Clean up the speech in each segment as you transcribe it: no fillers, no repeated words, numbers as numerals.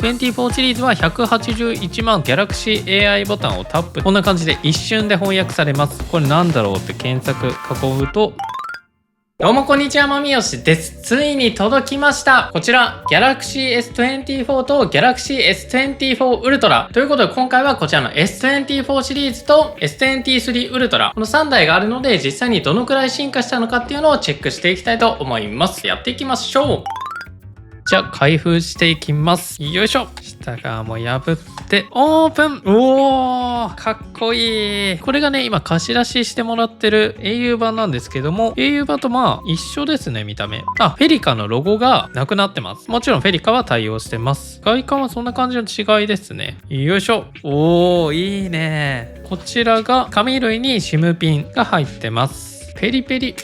24シリーズは181万ギャラクシー AI ボタンをタップ。こんな感じで一瞬で翻訳されます。これなんだろうって検索囲むと、どうもこんにちは、まみよしです。ついに届きました。こちら、Galaxy S24 と Galaxy S24 Ultra。ということで今回はこちらの S24 シリーズと S23 Ultra。この3台があるので実際にどのくらい進化したのかっていうのをチェックしていきたいと思います。やっていきましょう。じゃあ開封していきます。よいしょ。下側も破ってオープン。おー、かっこいい。これがね、今貸し出ししてもらってる au 版なんですけども、au 版とまあ一緒ですね、見た目。フェリカのロゴがなくなってます。もちろんフェリカは対応してます。外観はそんな感じの違いですね。よいしょ。おー、いいね。こちらが紙類に SIM ピンが入ってます。ペリペリ。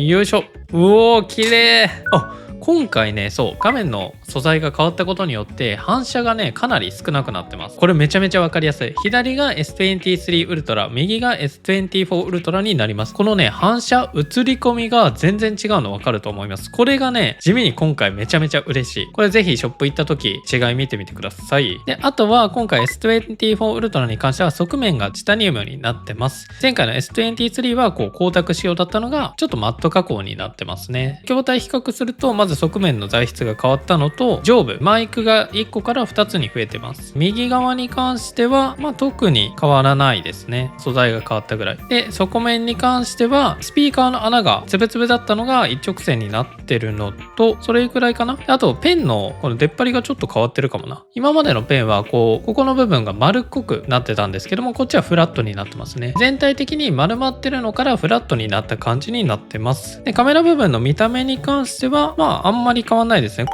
よいしょ。うおー、綺麗。今回ね、そう、画面の素材が変わったことによって反射がね、かなり少なくなってます。これめちゃめちゃわかりやすい。左が S23 Ultra、右が S24 Ultra になります。このね、反射、映り込みが全然違うのわかると思います。これがね、地味に今回めちゃめちゃ嬉しい。これぜひショップ行った時、違い見てみてください。で、あとは今回 S24 Ultra に関しては側面がチタニウムになってます。前回の S23 はこう光沢仕様だったのが、ちょっとマット加工になってますね。筐体比較すると、まず側面の材質が変わったのと、上部マイクが1個から2つに増えてます。右側に関しては特に変わらないですね。素材が変わったぐらいで、底面に関してはスピーカーの穴がつぶつぶだったのが一直線になってるのと、それくらいかな。あとペンのこの出っ張りがちょっと変わってるかもな。今までのペンはここの部分が丸っこくなってたんですけども、こっちはフラットになってますね。全体的に丸まってるのからフラットになった感じになってます。で、カメラ部分の見た目に関してはあんまり変わんないですね。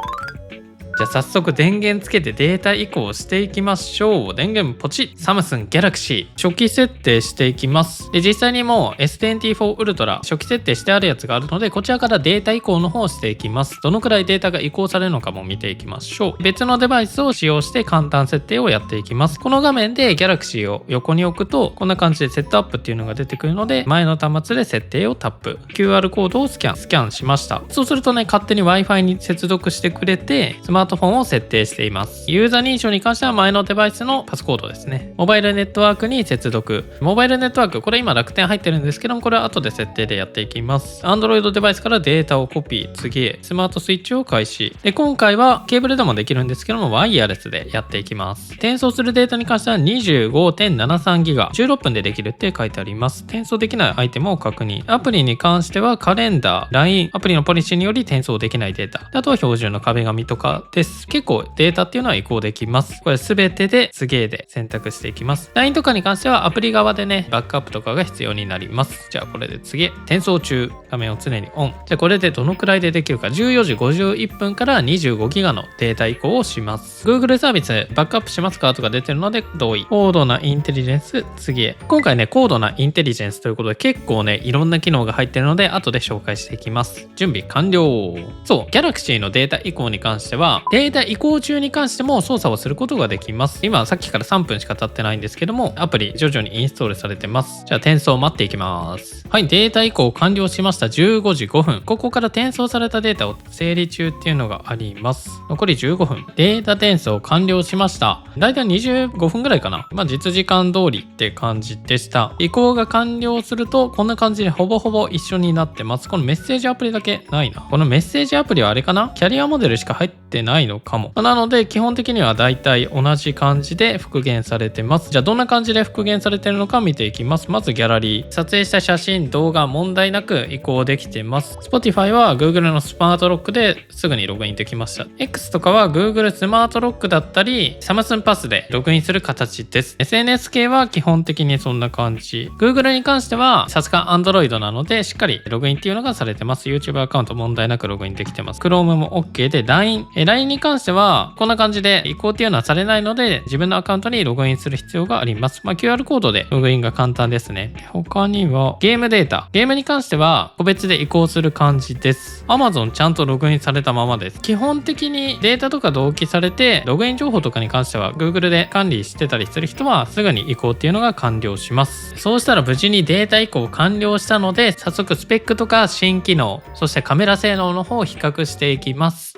じゃあ早速電源つけてデータ移行していきましょう。電源ポチッ。サムスンギャラクシー初期設定していきます。で、実際にもう S24 Ultra 初期設定してあるやつがあるので、こちらからデータ移行の方をしていきます。どのくらいデータが移行されるのかも見ていきましょう。別のデバイスを使用して簡単設定をやっていきます。この画面でギャラクシーを横に置くと、こんな感じでセットアップっていうのが出てくるので、前の端末で設定をタップ。QR コードをスキャンしました。そうするとね、勝手に Wi-Fi に接続してくれて、スマートフォンを設定しています。ユーザー認証に関しては前のデバイスのパスコードですね。モバイルネットワークに接続。モバイルネットワーク、これ今楽天入ってるんですけども、これは後で設定でやっていきます。Android デバイスからデータをコピー、次へスマートスイッチを開始。で、今回はケーブルでもできるんですけども、ワイヤレスでやっていきます。転送するデータに関しては 25.73GB、16分でできるって書いてあります。転送できないアイテムを確認。アプリに関してはカレンダー、LINE、アプリのポリシーにより転送できないデータ。あとは標準の壁紙とかです。結構データっていうのは移行できます。これ全てで次へで選択していきます。LINE とかに関してはアプリ側でね、バックアップとかが必要になります。じゃあこれで次へ。転送中。画面を常にオン。じゃあこれでどのくらいでできるか。14時51分から25ギガのデータ移行をします。Google サービスバックアップしますかとか出てるので同意。高度なインテリジェンス、次へ。今回ね、高度なインテリジェンスということで結構ね、いろんな機能が入ってるので後で紹介していきます。準備完了。そう、Galaxy のデータ移行に関しては、データ移行中に関しても操作をすることができます。今さっきから3分しか経ってないんですけども、アプリ徐々にインストールされてます。じゃあ転送待っていきます。はい、データ移行完了しました。15時5分。ここから転送されたデータを整理中っていうのがあります。残り15分。データ転送完了しました。だいたい25分ぐらいかな。実時間通りって感じでした。移行が完了するとこんな感じでほぼほぼ一緒になってます。このメッセージアプリだけないな。このメッセージアプリはあれかな、キャリアモデルしか入ってないのかも。なので基本的にはだいたい同じ感じで復元されてます。じゃあどんな感じで復元されてるのか見ていきます。まずギャラリー。撮影した写真、動画問題なく移行できてます。Spotify は Google のスマートロックですぐにログインできました。X とかは Google スマートロックだったり Samsung Pass でログインする形です。SNS 系は基本的にそんな感じ。Google に関してはさすが Android なのでしっかりログインっていうのがされてます。YouTube アカウント問題なくログインできてます。Chrome も OK で LINE に関してはこんな感じで移行っていうのはされないので自分のアカウントにログインする必要があります。QR コードでログインが簡単ですね。他にはゲームデータ。ゲームに関しては個別で移行する感じです。Amazon ちゃんとログインされたままです。基本的にデータとか同期されてログイン情報とかに関しては Google で管理してたりする人はすぐに移行っていうのが完了します。そうしたら無事にデータ移行完了したので早速スペックとか新機能、そしてカメラ性能の方を比較していきます。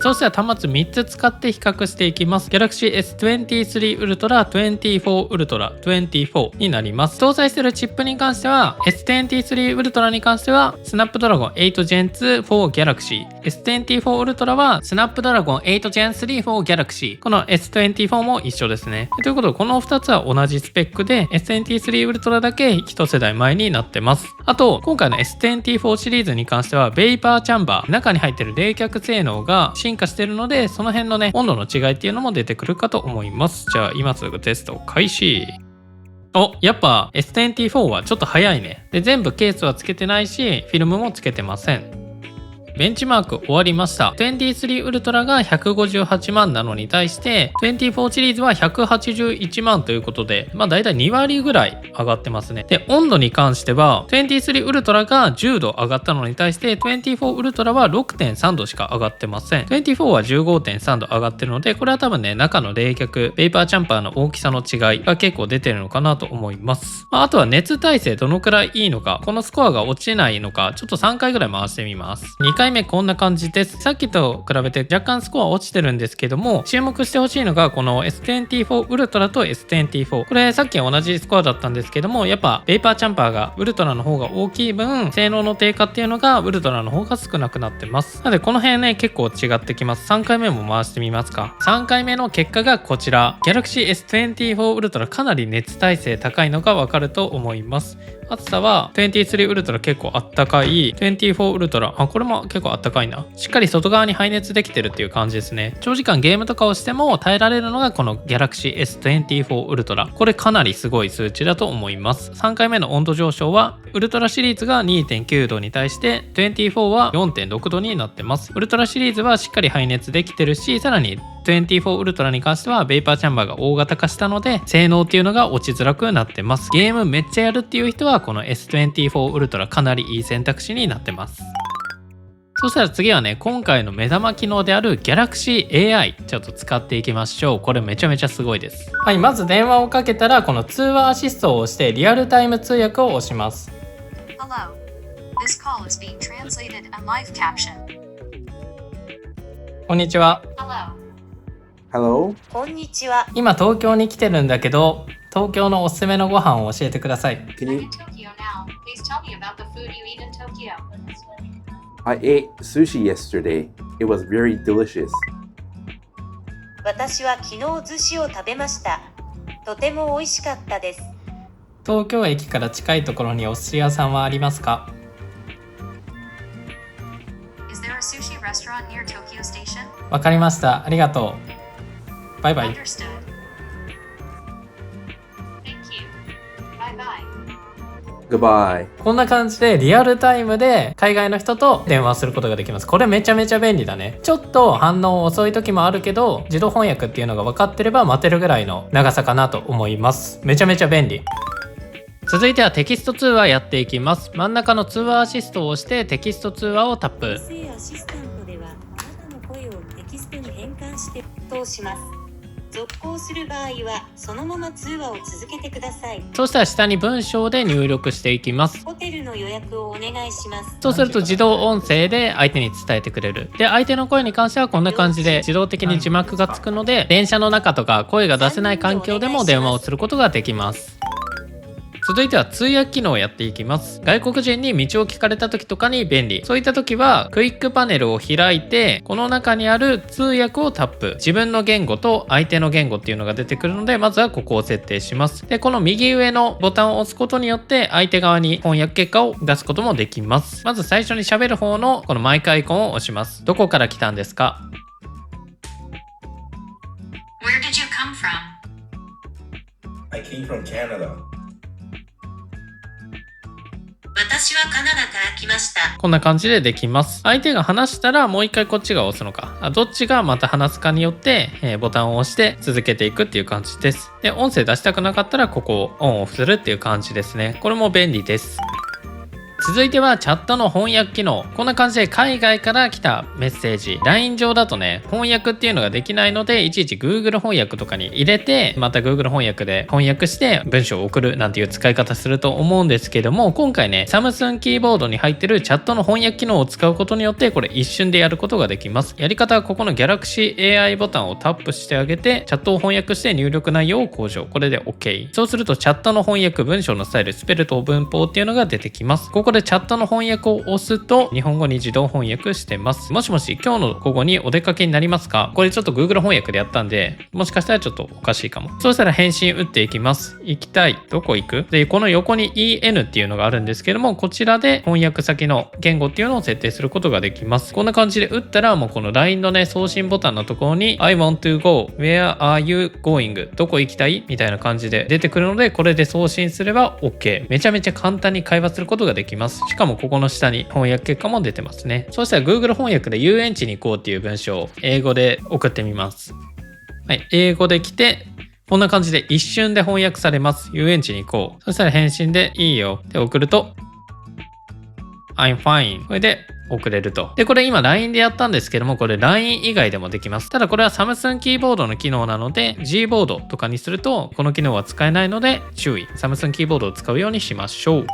そうしたら端末3つ使って比較していきます。 Galaxy S23 Ultra、24 Ultra、24になります。搭載しているチップに関しては S23 Ultra に関しては Snapdragon 8 Gen 2 for Galaxy、 S24 Ultra は Snapdragon 8 Gen 3 for Galaxy、 この S24 も一緒ですね。ということでこの2つは同じスペックで S23 Ultra だけ1世代前になってます。あと今回の S24 シリーズに関してはベイパーチャンバー、中に入ってる冷却性能が進化してるので、その辺のね温度の違いっていうのも出てくるかと思います。じゃあ今すぐテスト開始。お、やっぱ S24 はちょっと早いね。で、全部ケースはつけてないし、フィルムもつけてません。ベンチマーク終わりました。23 Ultra が158万なのに対して24シリーズは181万ということで、だいたい2割ぐらい上がってますね。で、温度に関しては23 Ultra が10度上がったのに対して24 Ultra は 6.3 度しか上がってません。24は 15.3 度上がってるので、これは多分ね、中の冷却ベイパーチャンパーの大きさの違いが結構出てるのかなと思います。あとは熱耐性どのくらいいいのか、このスコアが落ちないのか、ちょっと3回ぐらい回してみます。2回目こんな感じです。さっきと比べて若干スコア落ちてるんですけども、注目してほしいのがこの S24 Ultra と S24、 これさっき同じスコアだったんですけども、やっぱベイパーチャンパーがウルトラの方が大きい分、性能の低下っていうのがウルトラの方が少なくなってます。なのでこの辺ね結構違ってきます。3回目も回してみますか。3回目の結果がこちら。 Galaxy S24 Ultra かなり熱耐性高いのがわかると思います。暑さは23 Ultra 結構あったかい、24 Ultra、これも結構あったかいな。しっかり外側に排熱できてるっていう感じですね。長時間ゲームとかをしても耐えられるのがこの Galaxy S24 Ultra、 これかなりすごい数値だと思います。3回目の温度上昇はウルトラシリーズが 2.9 度に対して24は 4.6 度になってます。ウルトラシリーズはしっかり排熱できてるし、さらに24 Ultra に関してはベイパーチャンバーが大型化したので性能っていうのが落ちづらくなってます。ゲームめっちゃやるっていう人はこの S24 Ultra かなりいい選択肢になってます。そしたら次はね、今回の目玉機能である Galaxy AI ちょっと使っていきましょう。これめちゃめちゃすごいです。はい、まず電話をかけたらこの通話アシストを押してリアルタイム通訳を押します。 Hello. This call is being translated and live caption. こんにちは。 Hello. こんにちは。今東京に来てるんだけど、東京のおすすめのご飯を教えてください。 Can you? I'm in Tokyo now. Please tell me about the food you eat in Tokyo. I ate sushi yesterday. It was very delicious. 私は昨日寿司を食べました。とても美味しかったです。東京駅から近いところにお寿司屋さんはありますか？ Is there a sushi restaurant near Tokyo Station? わかりました。ありがとう。バイバイ。 Understood. Thank you. Bye bye. Goodbye. こんな感じでリアルタイムで海外の人と電話することができます。これめちゃめちゃ便利だね。ちょっと反応遅い時もあるけど、自動翻訳っていうのが分かってれば待てるぐらいの長さかなと思います。めちゃめちゃ便利。続いてはテキスト通話やっていきます。真ん中の通話アシストを押してテキスト通話をタップ。音声アシスタントではあなたの声をテキストに変換して通します。続行する場合はそのまま通話を続けてください。そうしたら下に文章で入力していきます。ホテルの予約をお願いします。そうすると自動音声で相手に伝えてくれる。で、相手の声に関してはこんな感じで自動的に字幕がつくので、電車の中とか声が出せない環境でも電話をすることができます。続いては通訳機能をやっていきます。外国人に道を聞かれた時とかに便利。そういった時はクイックパネルを開いて、この中にある通訳をタップ。自分の言語と相手の言語っていうのが出てくるので、まずはここを設定します。で、この右上のボタンを押すことによって相手側に翻訳結果を出すこともできます。まず最初に喋る方のこのマイクアイコンを押します。どこから来たんですか？ Where did you come from? I came from Canada. 私はカナダから来ました。こんな感じでできます。相手が話したらもう一回こっちが押すのか、どっちがまた話すかによって、ボタンを押して続けていくっていう感じです。で、音声出したくなかったらここをオンオフするっていう感じですね。これも便利です。続いてはチャットの翻訳機能。こんな感じで海外から来たメッセージ LINE 上だとね翻訳っていうのができないので、いちいち Google 翻訳とかに入れてまた Google 翻訳で翻訳して文章を送るなんていう使い方すると思うんですけども、今回ね Samsung キーボードに入ってるチャットの翻訳機能を使うことによってこれ一瞬でやることができます。やり方はここの Galaxy AI ボタンをタップしてあげてチャットを翻訳して入力内容を向上。これで OK。 そうするとチャットの翻訳、文章のスタイル、スペルと文法っていうのが出てきます。ここでチャットの翻訳を押すと日本語に自動翻訳してます。もしもし今日の午後にお出かけになりますか？これちょっと Google 翻訳でやったんでもしかしたらちょっとおかしいかも。そうしたら返信打っていきます。行きたい。どこ行く？でこの横に EN っていうのがあるんですけども、こちらで翻訳先の言語っていうのを設定することができます。こんな感じで打ったらもうこの LINE のね送信ボタンのところに I want to go where are you going どこ行きたいみたいな感じで出てくるので、これで送信すれば OK。 めちゃめちゃ簡単に会話することができます。しかもここの下に翻訳結果も出てますね。そうしたら Google 翻訳で遊園地に行こうっていう文章を英語で送ってみます。はい、英語で来てこんな感じで一瞬で翻訳されます。遊園地に行こう。そしたら返信でいいよって送ると I'm fine。 これで送れると。でこれ今 LINE でやったんですけども、これ LINE 以外でもできます。ただこれは Samsung キーボードの機能なので G ボードとかにするとこの機能は使えないので注意。 Samsung キーボードを使うようにしましょう。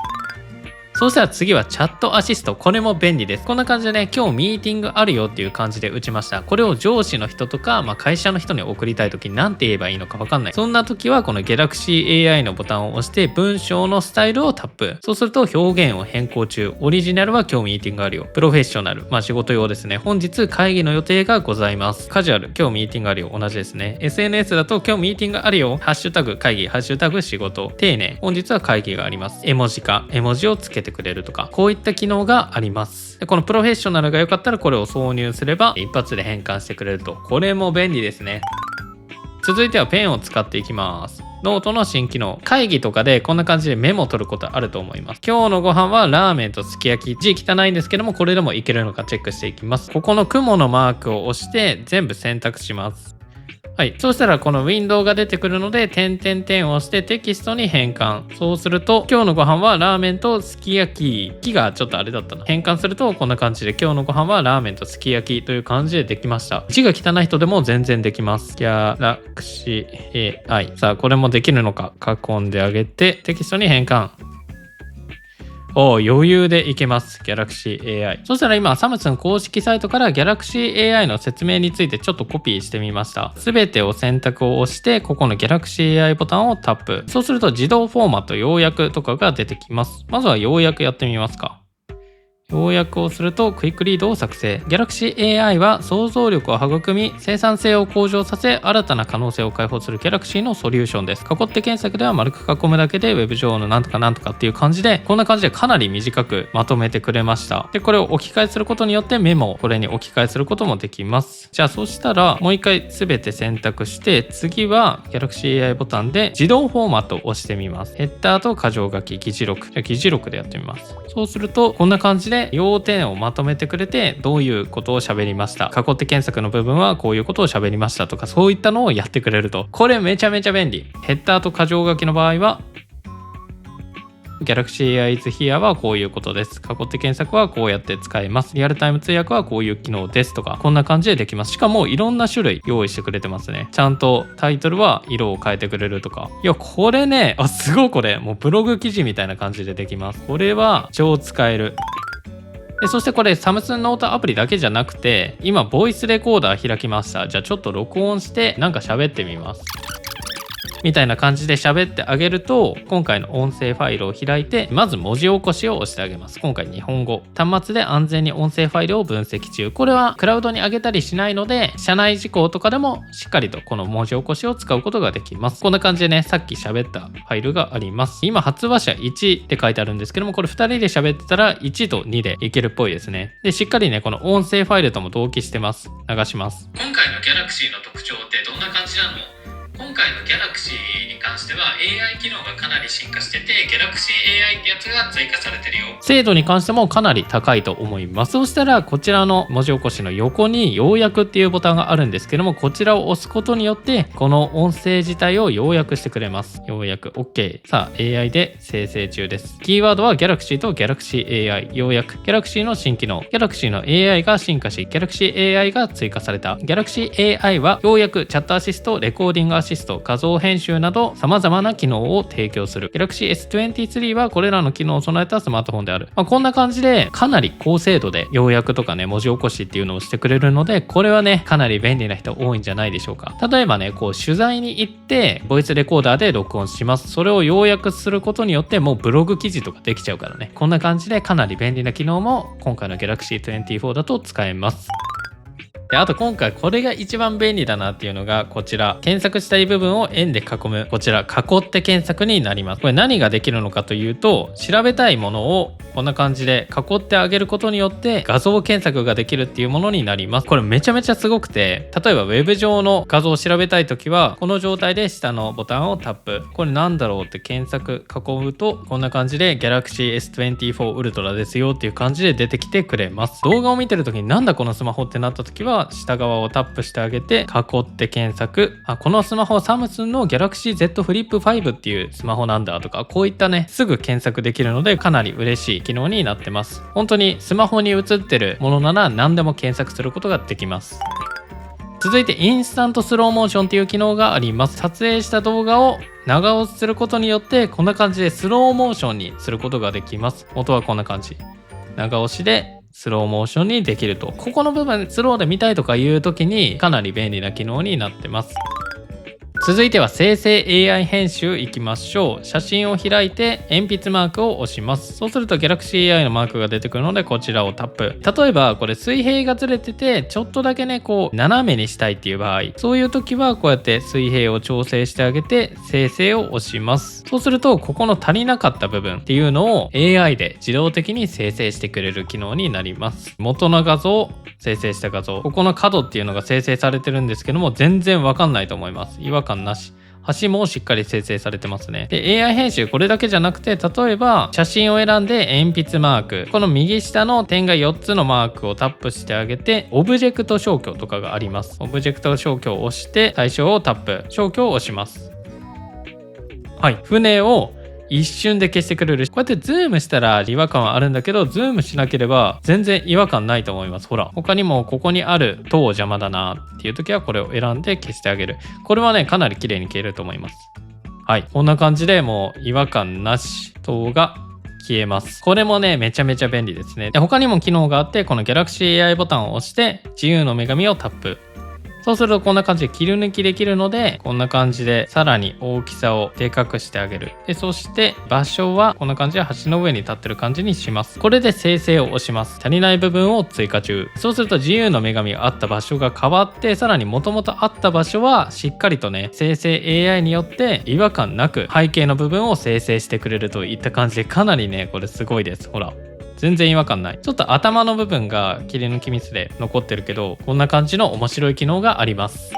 そうしたら次はチャットアシスト。これも便利です。こんな感じでね、今日ミーティングあるよっていう感じで打ちました。これを上司の人とか、会社の人に送りたい時に何て言えばいいのか分かんない。そんな時はこの Galaxy AI のボタンを押して文章のスタイルをタップ。そうすると表現を変更中。オリジナルは今日ミーティングあるよ。プロフェッショナル。仕事用ですね。本日会議の予定がございます。カジュアル。今日ミーティングあるよ。同じですね。SNS だと今日ミーティングあるよ。ハッシュタグ会議。ハッシュタグ仕事。丁寧。本日は会議があります。絵文字化。絵文字をつけてくれるとか。こういった機能があります。でこのプロフェッショナルが良かったらこれを挿入すれば一発で変換してくれると。これも便利ですね。続いてはペンを使っていきます。ノートの新機能。会議とかでこんな感じでメモを取ることあると思います。今日のご飯はラーメンとすき焼き。字汚いんですけどもこれでもいけるのかチェックしていきます。ここの雲のマークを押して全部選択します。はい。そうしたらこのウィンドウが出てくるので、点々点を押してテキストに変換。そうすると、今日のご飯はラーメンとすき焼き。木がちょっとあれだったな。変換すると、こんな感じで今日のご飯はラーメンとすき焼きという感じでできました。字が汚い人でも全然できます。Galaxy AI。さあ、これもできるのか。囲んであげて、テキストに変換。余裕でいけます。Galaxy AI。そしたら今、サムスン公式サイトから Galaxy AI の説明についてちょっとコピーしてみました。すべてを選択を押して、ここの Galaxy AI ボタンをタップ。そうすると自動フォーマット、要約とかが出てきます。まずは要約やってみますか。要約をするとクイックリードを作成。 Galaxy AI は想像力を育み生産性を向上させ新たな可能性を解放する Galaxy のソリューションです。囲って検索では丸く囲むだけで Web 上のなんとかなんとかっていう感じでこんな感じでかなり短くまとめてくれました。でこれを置き換えすることによってメモをこれに置き換えすることもできます。じゃあそうしたらもう一回すべて選択して次は Galaxy AI ボタンで自動フォーマットを押してみます。ヘッダーと箇条書き議事録。じゃあ議事録でやってみます。そうするとこんな感じで要点をまとめてくれてどういうことを喋りました、囲って検索の部分はこういうことを喋りましたとかそういったのをやってくれると。これめちゃめちゃ便利。ヘッダーと箇条書きの場合はGalaxy AI is here はこういうことです。囲って検索はこうやって使えます。リアルタイム通訳はこういう機能ですとかこんな感じでできます。しかもいろんな種類用意してくれてますね。ちゃんとタイトルは色を変えてくれるとか。いやこれねすごい。これもうブログ記事みたいな感じでできます。これは超使える。でそしてこれサムスンノートアプリだけじゃなくて今ボイスレコーダー開きました。じゃあちょっと録音してなんか喋ってみますみたいな感じで喋ってあげると今回の音声ファイルを開いてまず文字起こしを押してあげます。今回日本語。端末で安全に音声ファイルを分析中。これはクラウドに上げたりしないので社内事項とかでもしっかりとこの文字起こしを使うことができます。こんな感じでねさっき喋ったファイルがあります。今発話者1って書いてあるんですけどもこれ2人で喋ってたら1と2でいけるっぽいですね。でしっかりねこの音声ファイルとも同期してます。流します。今回の Galaxy の特徴ってどんな感じなの？今回の Galaxy に関しては AI 機能がかなり進化してて Galaxy AI ってやつが追加されてるよ。精度に関してもかなり高いと思います。そうしたらこちらの文字起こしの横に要約っていうボタンがあるんですけども、こちらを押すことによってこの音声自体を要約してくれます。要約 OK。 さあ AI で生成中です。キーワードは Galaxy と Galaxy AI。 要約 Galaxy の新機能 Galaxy の AI が進化し Galaxy AI が追加された。 Galaxy AI は要約チャットアシスト、レコーディングアシスト、画像編集など様々な機能を提供する。 Galaxy S23 はこれらの機能を備えたスマートフォンである。こんな感じでかなり高精度で要約とかね文字起こしっていうのをしてくれるので、これはねかなり便利な人多いんじゃないでしょうか。例えばねこう取材に行ってボイスレコーダーで録音します。それを要約することによってもうブログ記事とかできちゃうからね。こんな感じでかなり便利な機能も今回の Galaxy 24だと使えます。であと今回これが一番便利だなっていうのがこちら、検索したい部分を円で囲むこちら囲って検索になります。これ何ができるのかというと、調べたいものをこんな感じで囲ってあげることによって画像検索ができるっていうものになります。これめちゃめちゃすごくて、例えばウェブ上の画像を調べたいときはこの状態で下のボタンをタップ、これなんだろうって検索囲むとこんな感じで Galaxy S24 Ultra ですよっていう感じで出てきてくれます。動画を見てるときになんだこのスマホってなったときは下側をタップしてあげて囲って検索、このスマホサムスンの Galaxy Z Flip 5っていうスマホなんだとか、こういったねすぐ検索できるのでかなり嬉しい機能になってます。本当にスマホに映ってるものなら何でも検索することができます。続いてインスタントスローモーションっていう機能があります。撮影した動画を長押しすることによってこんな感じでスローモーションにすることができます。元はこんな感じ、長押しでスローモーションにできると。ここの部分スローで見たいとかいう時にかなり便利な機能になってます。続いては生成 AI 編集いきましょう。写真を開いて鉛筆マークを押します。そうすると Galaxy AI のマークが出てくるのでこちらをタップ。例えばこれ水平がずれててちょっとだけねこう斜めにしたいっていう場合、そういう時はこうやって水平を調整してあげて生成を押します。そうするとここの足りなかった部分っていうのを AI で自動的に生成してくれる機能になります。元の画像、生成した画像、ここの角っていうのが生成されてるんですけども全然わかんないと思います。違和感なし。端もしっかり生成されてますね。で AI 編集これだけじゃなくて、例えば写真を選んで鉛筆マーク、この右下の点が4つのマークをタップしてあげてオブジェクト消去とかがあります。オブジェクト消去を押して対象をタップ、消去を押します。はい、船を一瞬で消してくれる。こうやってズームしたら違和感はあるんだけど、ズームしなければ全然違和感ないと思います。ほら、他にもここにある塔邪魔だなっていう時はこれを選んで消してあげる。これはねかなり綺麗に消えると思います。はい、こんな感じでもう違和感なし、塔が消えます。これもねめちゃめちゃ便利ですね。で他にも機能があって、この Galaxy AI ボタンを押して自由の女神をタップ。そうするとこんな感じで切り抜きできるので、こんな感じでさらに大きさをでかくしてあげる。でそして場所はこんな感じで橋の上に立ってる感じにします。これで生成を押します。足りない部分を追加中。そうすると自由の女神があった場所が変わって、さらに元々あった場所はしっかりとね生成 AI によって違和感なく背景の部分を生成してくれるといった感じで、かなりねこれすごいです。ほら全然違和感ない。ちょっと頭の部分が切り抜きミスで残ってるけど、こんな感じの面白い機能があります。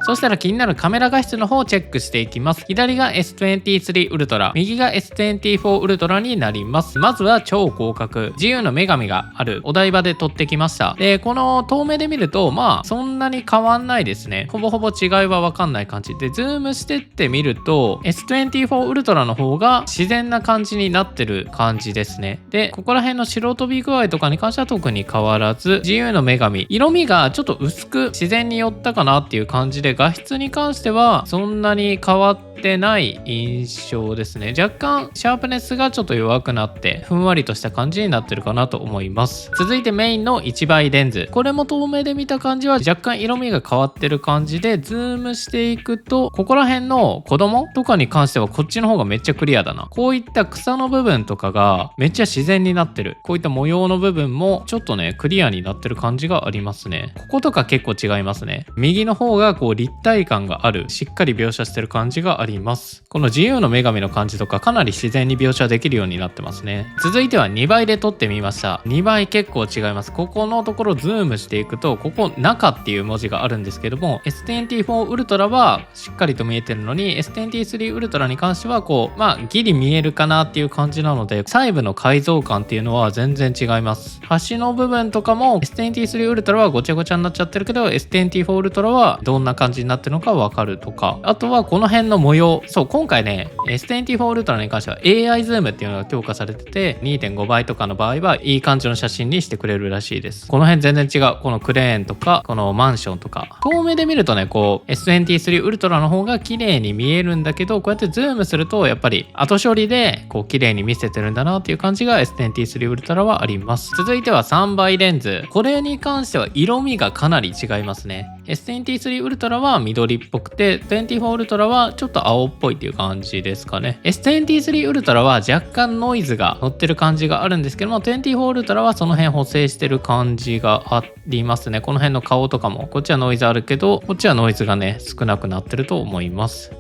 そしたら気になるカメラ画質の方をチェックしていきます。左が S23 Ultra、右が S24 Ultra になります。まずは超広角、自由の女神があるお台場で撮ってきました。でこの遠目で見るとまあそんなに変わんないですね。ほぼほぼ違いは分かんない感じで、ズームしてってみると S24 Ultra の方が自然な感じになってる感じですね。でここら辺の白飛び具合とかに関しては特に変わらず、自由の女神色味がちょっと薄く自然に寄ったかなっていう感じで、画質に関してはそんなに変わってない印象ですね。若干シャープネスがちょっと弱くなってふんわりとした感じになってるかなと思います。続いてメインの1倍レンズ、これも遠目で見た感じは若干色味が変わってる感じで、ズームしていくとここら辺の子供とかに関してはこっちの方がめっちゃクリアだな。こういった草の部分とかがめっちゃ自然になってる。こういった模様の部分もちょっとねクリアになってる感じがありますね。こことか結構違いますね。右の方がこう立体感がある、しっかり描写してる感じがあります。この自由の女神の感じとかかなり自然に描写できるようになってますね。続いては2倍で撮ってみました。2倍結構違います。ここのところズームしていくと、ここ中っていう文字があるんですけども、S24 Ultra はしっかりと見えてるのに S23 Ultra に関してはこうギリ見えるかなっていう感じなので、細部の解像感っていうのは全然違います。端の部分とかも S23 Ultra はごちゃごちゃになっちゃってるけど S24 Ultra はどんな感じになってるのかわかるとか、あとはこの辺の模様、そう今回ね S24 Ultra に関しては AI ズームっていうのが強化されてて 2.5 倍とかの場合はいい感じの写真にしてくれるらしいです。この辺全然違う。このクレーンとかこのマンションとか遠目で見るとね、こう S23 Ultra の方が綺麗に見えるんだけど、こうやってズームするとやっぱり後処理でこう綺麗に見せてるんだなっていう感じが S23 Ultra はあります。続いては3倍レンズ。これに関しては色味がかなり違いますね。S23 Ultra は緑っぽくて24 Ultra はちょっと青っぽいっていう感じですかね。S23 Ultra は若干ノイズが乗ってる感じがあるんですけども、24 Ultra はその辺補正してる感じがありますね。この辺の顔とかもこっちはノイズあるけどこっちはノイズがね少なくなってると思います。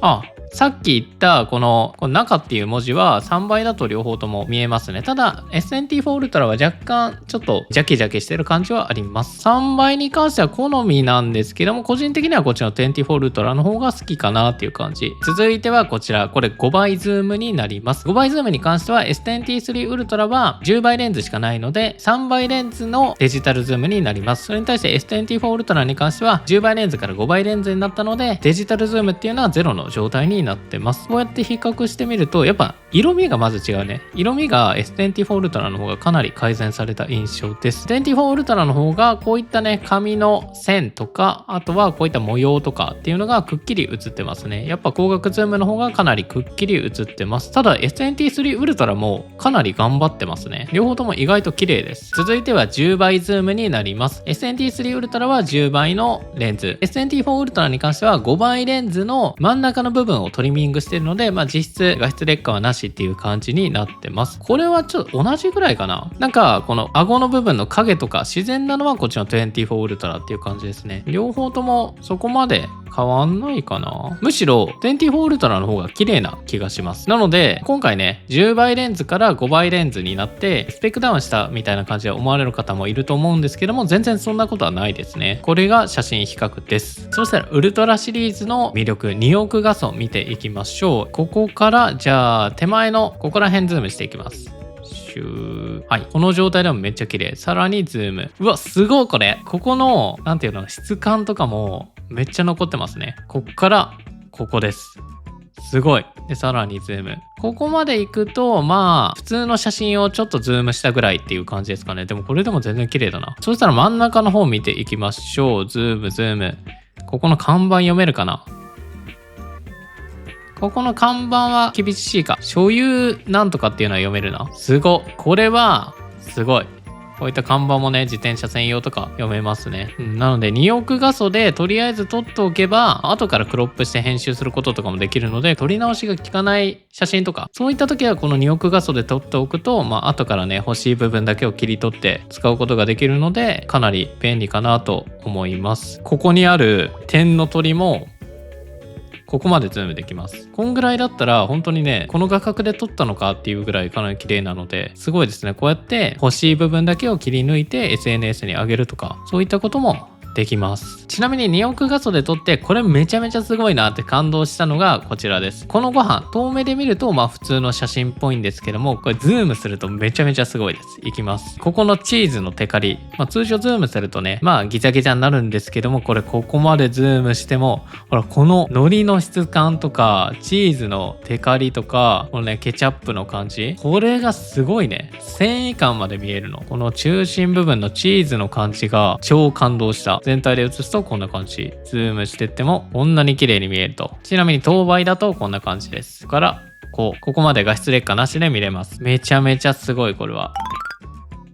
さっき言ったこの中っていう文字は3倍だと両方とも見えますね。ただ S24 Ultra は若干ちょっとジャキジャキしてる感じはあります。3倍に関しては好みなんですけども、個人的にはこっちの24 Ultra の方が好きかなっていう感じ。続いてはこちら、これ5倍ズームになります。5倍ズームに関しては S23 Ultra は10倍レンズしかないので3倍レンズのデジタルズームになります。それに対して S24 Ultra に関しては10倍レンズから5倍レンズになったのでデジタルズームっていうのはゼロの状態になってます。こうやって比較してみるとやっぱ色味がまず違うね。色味が S24 Ultra の方がかなり改善された印象です。24 Ultra の方がこういったね紙の線とか、あとはこういった模様とかっていうのがくっきり映ってますね。やっぱ光学ズームの方がかなりくっきり映ってます。ただ S23 Ultra もかなり頑張ってますね。両方とも意外と綺麗です。続いては10倍ズームになります。S23 Ultra は10倍のレンズ、S24 Ultra に関しては5倍レンズの真ん中の部分をトリミングしてるので、実質画質劣化はなしっていう感じになってます。これはちょっと同じぐらいかな。なんかこの顎の部分の影とか自然なのはこっちの24 Ultra っていう感じですね。両方ともそこまで変わんないかな。むしろ24 Ultra の方が綺麗な気がします。なので今回ね10倍レンズから5倍レンズになってスペックダウンしたみたいな感じで思われる方もいると思うんですけども、全然そんなことはないですね。これが写真比較です。そしたらウルトラシリーズの魅力2億画素見ていきましょう。ここからじゃあ手前のここら辺ズームしていきます。はい、この状態でもめっちゃ綺麗。さらにズーム。うわすごい。ここのなんていうの質感とかもめっちゃ残ってますね。こっからここです。すごい。でさらにズーム。ここまで行くと普通の写真をちょっとズームしたぐらいっていう感じですかね。でもこれでも全然綺麗だな。そしたら真ん中の方見ていきましょう。ズーム。ここの看板読めるかな。ここの看板は厳しいか。所有なんとかっていうのは読めるな。すごい。これはすごい。こういった看板もね自転車専用とか読めますね。なので2億画素でとりあえず撮っておけば後からクロップして編集することとかもできるので、撮り直しが効かない写真とかそういった時はこの2億画素で撮っておくと後からね欲しい部分だけを切り取って使うことができるのでかなり便利かなと思います。ここにある点の取りもここまでズームできます。こんぐらいだったら本当にねこの画角で撮ったのかっていうぐらいかなり綺麗なのですごいですね。こうやって欲しい部分だけを切り抜いて SNS に上げるとかそういったこともできます。ちなみに2億画素で撮ってこれめちゃめちゃすごいなって感動したのがこちらです。このご飯遠目で見ると普通の写真っぽいんですけども、これズームするとめちゃめちゃすごいです。いきます。ここのチーズのテカリ、通常ズームするとねギザギザになるんですけども、これここまでズームしてもほらこの海苔の質感とかチーズのテカリとかこのねケチャップの感じ、これがすごいね繊維感まで見えるの。この中心部分のチーズの感じが超感動した。全体で映すとこんな感じ。ズームしてってもこんなに綺麗に見えると。ちなみに等倍だとこんな感じです。からここまで画質劣化なしで見れます。めちゃめちゃすごい。これは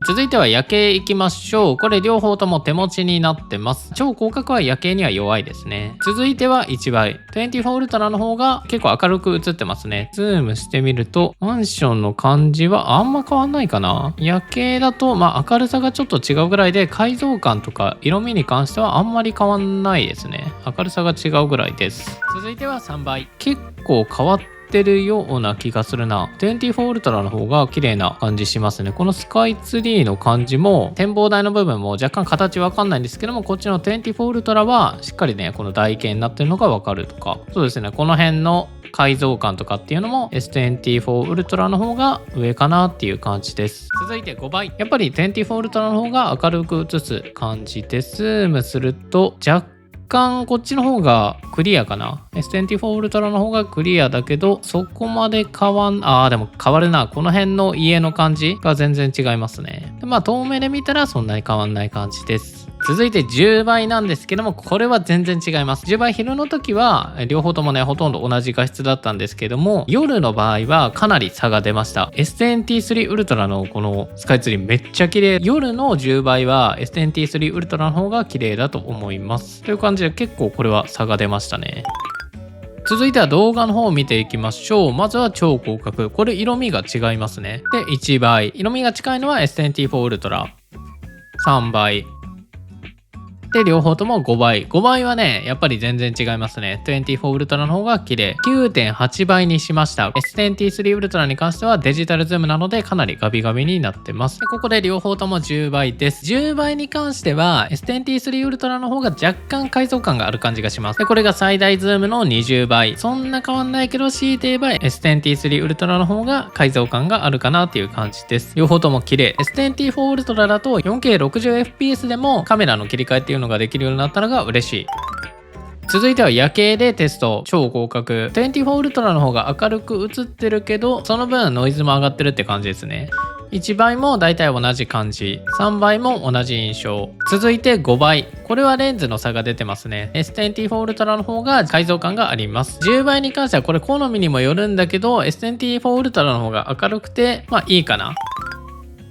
続いては夜景行きましょう。これ両方とも手持ちになってます。超広角は夜景には弱いですね。続いては1倍。24ウルトラの方が結構明るく映ってますね。ズームしてみると、マンションの感じはあんま変わんないかな。夜景だと、明るさがちょっと違うぐらいで、解像感とか色味に関してはあんまり変わんないですね。明るさが違うぐらいです。続いては3倍。結構変わってるような気がするな。24ウルトラの方が綺麗な感じしますね。このスカイツリーの感じも展望台の部分も若干形わかんないんですけども、こっちの24ウルトラはしっかりねこの台形になってるのがわかるとか、そうですね、この辺の解像感とかっていうのも S24 ウルトラの方が上かなっていう感じです。続いて5倍。やっぱり24ウルトラの方が明るく映す感じです。ズームすると若干こっちの方がクリアかな。 S24 ウルトラの方がクリアだけどそこまで変わん、でも変わるな。この辺の家の感じが全然違いますね。で遠目で見たらそんなに変わんない感じです。続いて10倍なんですけども、これは全然違います。10倍昼の時は両方ともねほとんど同じ画質だったんですけども、夜の場合はかなり差が出ました。 S23 ウルトラのこのスカイツリーめっちゃ綺麗。夜の10倍は S23 ウルトラの方が綺麗だと思います。という感じで結構これは差が出ましたね。続いては動画の方を見ていきましょう。まずは超広角。これ色味が違いますね。で1倍。色味が近いのは S24 ウルトラ。3倍。で両方とも5倍。5倍はねやっぱり全然違いますね。24ウルトラの方が綺麗。 9.8 倍にしました。 S23 ウルトラに関してはデジタルズームなのでかなりガビガビになってます。でここで両方とも10倍です。10倍に関しては S23 ウルトラの方が若干解像感がある感じがします。でこれが最大ズームの20倍。そんな変わんないけど強いて言えば S23 ウルトラの方が解像感があるかなっていう感じです。両方とも綺麗。 S24 ウルトラだと 4K60fps でもカメラの切り替えっていうのができるようになったのが嬉しい。続いては夜景でテスト。超広角。24ウルトラの方が明るく映ってるけどその分ノイズも上がってるって感じですね。1倍もだいたい同じ感じ。3倍も同じ印象。続いて5倍。これはレンズの差が出てますね。S24 ウルトラの方が解像感があります。10倍に関してはこれ好みにもよるんだけど S24 ウルトラの方が明るくていいかな。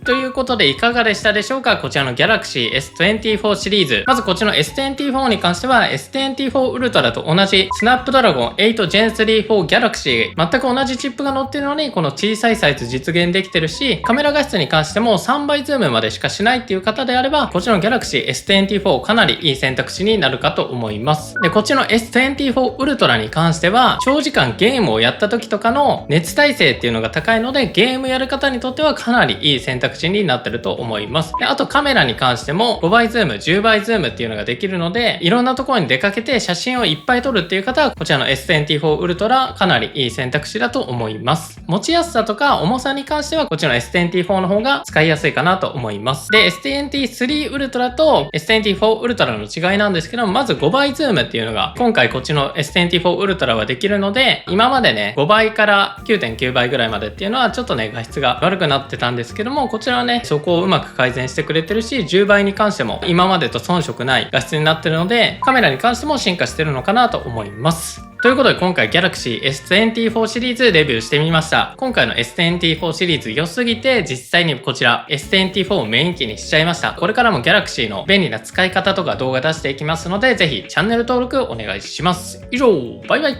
ということでいかがでしたでしょうか。こちらの Galaxy S24 シリーズ。まずこっちの S24 に関しては S24 Ultra と同じ Snapdragon 8 Gen 3 for Galaxy。全く同じチップが載ってるのにこの小さいサイズ実現できてるし、カメラ画質に関しても3倍ズームまでしかしないっていう方であれば、こっちの Galaxy S24 かなりいい選択肢になるかと思います。で、こっちの S24 Ultra に関しては長時間ゲームをやった時とかの熱耐性っていうのが高いので、ゲームやる方にとってはかなりいい選択肢になってると思います。であとカメラに関しても5倍ズーム、10倍ズームっていうのができるので、いろんなところに出かけて写真をいっぱい撮るっていう方はこちらの S24 Ultra かなりいい選択肢だと思います。持ちやすさとか重さに関してはこちらの S24 の方が使いやすいかなと思います。で S23 Ultra と S24 Ultra の違いなんですけど、まず5倍ズームっていうのが今回こっちの S24 Ultra はできるので、今までね5倍から 9.9 倍ぐらいまでっていうのはちょっとね画質が悪くなってたんですけども、こちらはねそこをうまく改善してくれてるし、10倍に関しても今までと遜色ない画質になってるので、カメラに関しても進化してるのかなと思います。ということで今回 Galaxy S24 シリーズレビューしてみました。今回の S24 シリーズ良すぎて実際にこちら S24 をメイン機にしちゃいました。これからも Galaxy の便利な使い方とか動画出していきますので、ぜひチャンネル登録お願いします。以上、バイバイ。